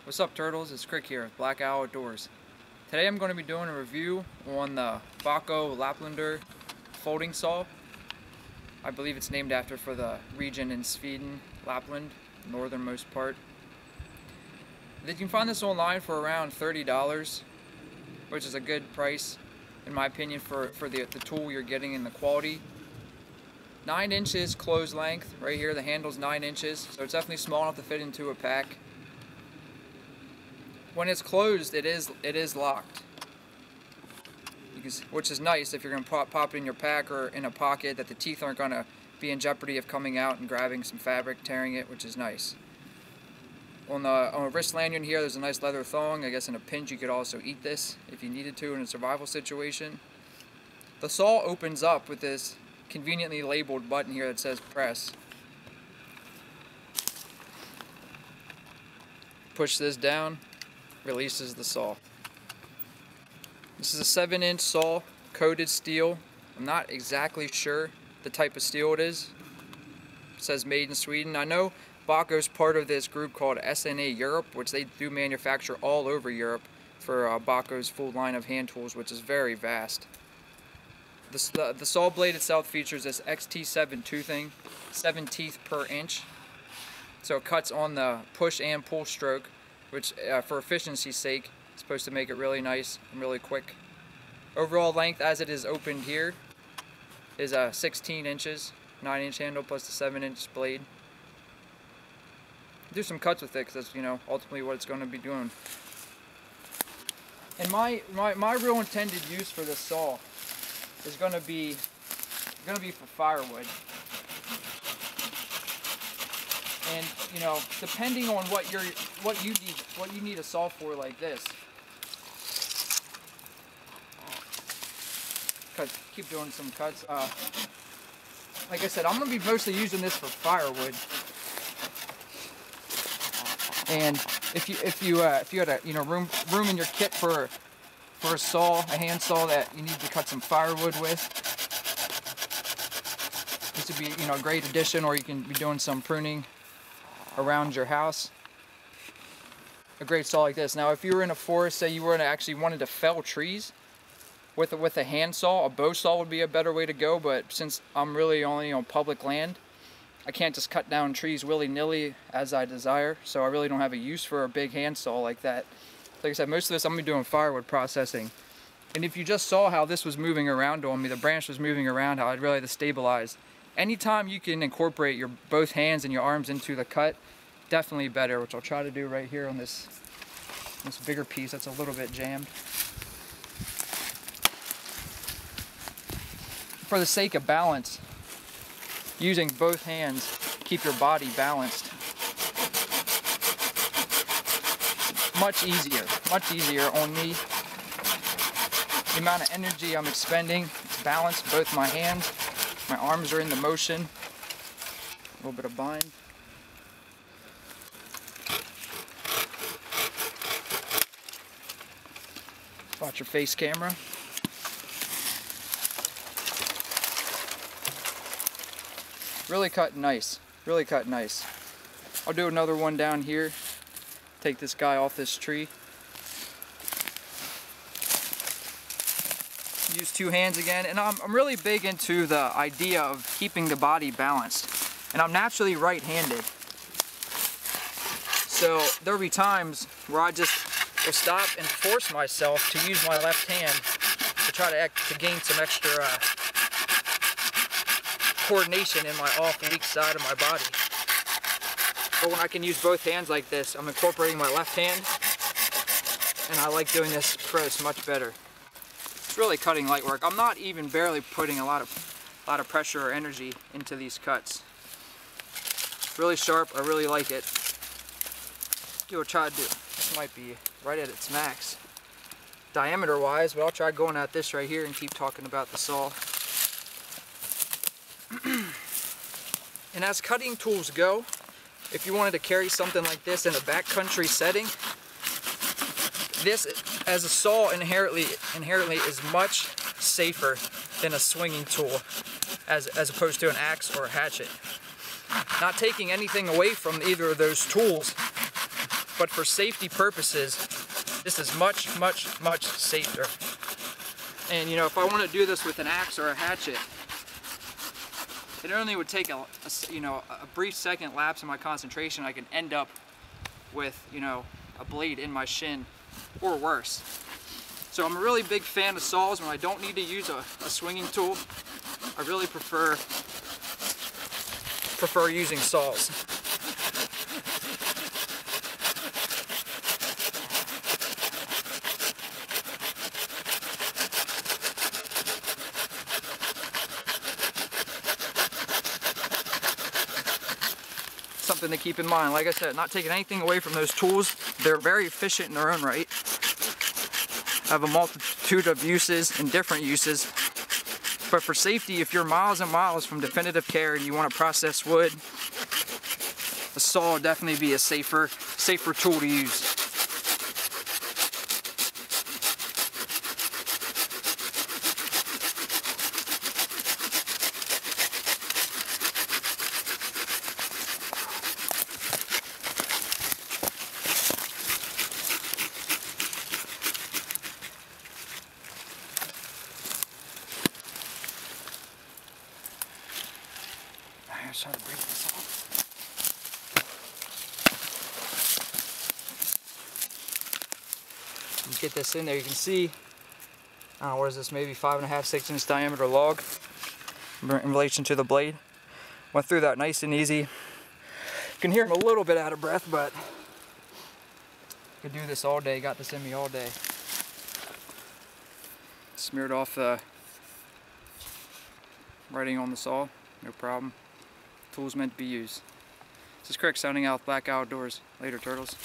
What's up, turtles? It's Crick here with Bahco Outdoors. Today I'm going to be doing a review on the Bahco Laplander folding saw. I believe it's named after for the region in Sweden, Lapland, northernmost part. You can find this online for around $30, which is a good price in my opinion for the tool you're getting and the quality. 9 inches closed length right here. The handle's 9 inches, so it's definitely small enough to fit into a pack. When it's closed, it is locked, which is nice if you're going to pop it in your pack or in a pocket, that the teeth aren't going to be in jeopardy of coming out and grabbing some fabric, tearing it, which is nice. On a wrist lanyard here, there's a nice leather thong. I guess in a pinch you could also eat this if you needed to in a survival situation. The saw opens up with this conveniently labeled button here that says press. Push this down, releases the saw. This is a 7-inch saw, coated steel. I'm not exactly sure the type of steel it is. It says made in Sweden. I know Bahco's part of this group called SNA Europe, which they do manufacture all over Europe for Bahco's full line of hand tools, which is very vast. The saw blade itself features this XT7 toothing, 7 teeth per inch. So it cuts on the push and pull stroke, which for efficiency's sake is supposed to make it really nice and really quick. Overall length as it is opened here is 16 inches, 9-inch handle plus the 7-inch blade. Do some cuts with it because that's, ultimately what it's going to be doing. And my real intended use for this saw is going to be for firewood. And depending on what you need a saw for, like this. Keep doing some cuts. Like I said, I'm going to be mostly using this for firewood. And if you had a room in your kit for a saw, a hand saw that you need to cut some firewood with, this would be a great addition. Or you can be doing some pruning around your house. A great saw like this. Now, if you were in a forest, say you were actually wanted to fell trees with a hand saw, a bow saw would be a better way to go. But since I'm really only on public land, I can't just cut down trees willy-nilly as I desire, so I really don't have a use for a big hand saw like that. Like I said, most of this I'm going to be doing firewood processing. And if you just saw how this was moving around on me, the branch was moving around, how I'd really had to stabilize. Anytime you can incorporate your both hands and your arms into the cut, definitely better, which I'll try to do right here on this bigger piece that's a little bit jammed. For the sake of balance, using both hands, keep your body balanced. Much easier on me. The amount of energy I'm expending, it's balanced. Both my hands, my arms are in the motion. A little bit of bind. Watch your face camera. Really cut nice, really cut nice. I'll do another one down here. Take this guy off this tree. Use 2 hands again, and I'm really big into the idea of keeping the body balanced. And I'm naturally right-handed. So there'll be times where I just will stop and force myself to use my left hand to try to gain some extra coordination in my off-weak side of my body. But when I can use both hands like this, I'm incorporating my left hand, and I like doing this press much better. It's really cutting light work. I'm not even barely putting a lot of pressure or energy into these cuts. It's really sharp. I really like it. I'll try to do. This might be right at its max diameter-wise, but I'll try going at this right here and keep talking about the saw. And as cutting tools go, if you wanted to carry something like this in a backcountry setting, this as a saw inherently is much safer than a swinging tool as opposed to an axe or a hatchet. Not taking anything away from either of those tools, but for safety purposes, this is much safer. And you know, if I want to do this with an axe or a hatchet, it only would take a brief second lapse in my concentration. I can end up with, you know, a blade in my shin or worse. So I'm a really big fan of saws when I don't need to use a swinging tool. I really prefer using saws. Something to keep in mind. Like I said, not taking anything away from those tools. They're very efficient in their own right. Have a multitude of uses and different uses. But for safety, if you're miles and miles from definitive care and you want to process wood, a saw would definitely be a safer tool to use. I'm trying to break this off. Get this in there. You can see, I don't know, what is this, maybe 5.5, 6 inch diameter log in relation to the blade. Went through that nice and easy. You can hear I'm a little bit out of breath, but I could do this all day. Got this in me all day. Smeared off the writing on the saw, no problem. Tools meant to be used. This is Crick signing out with Black Outdoors. Later, turtles.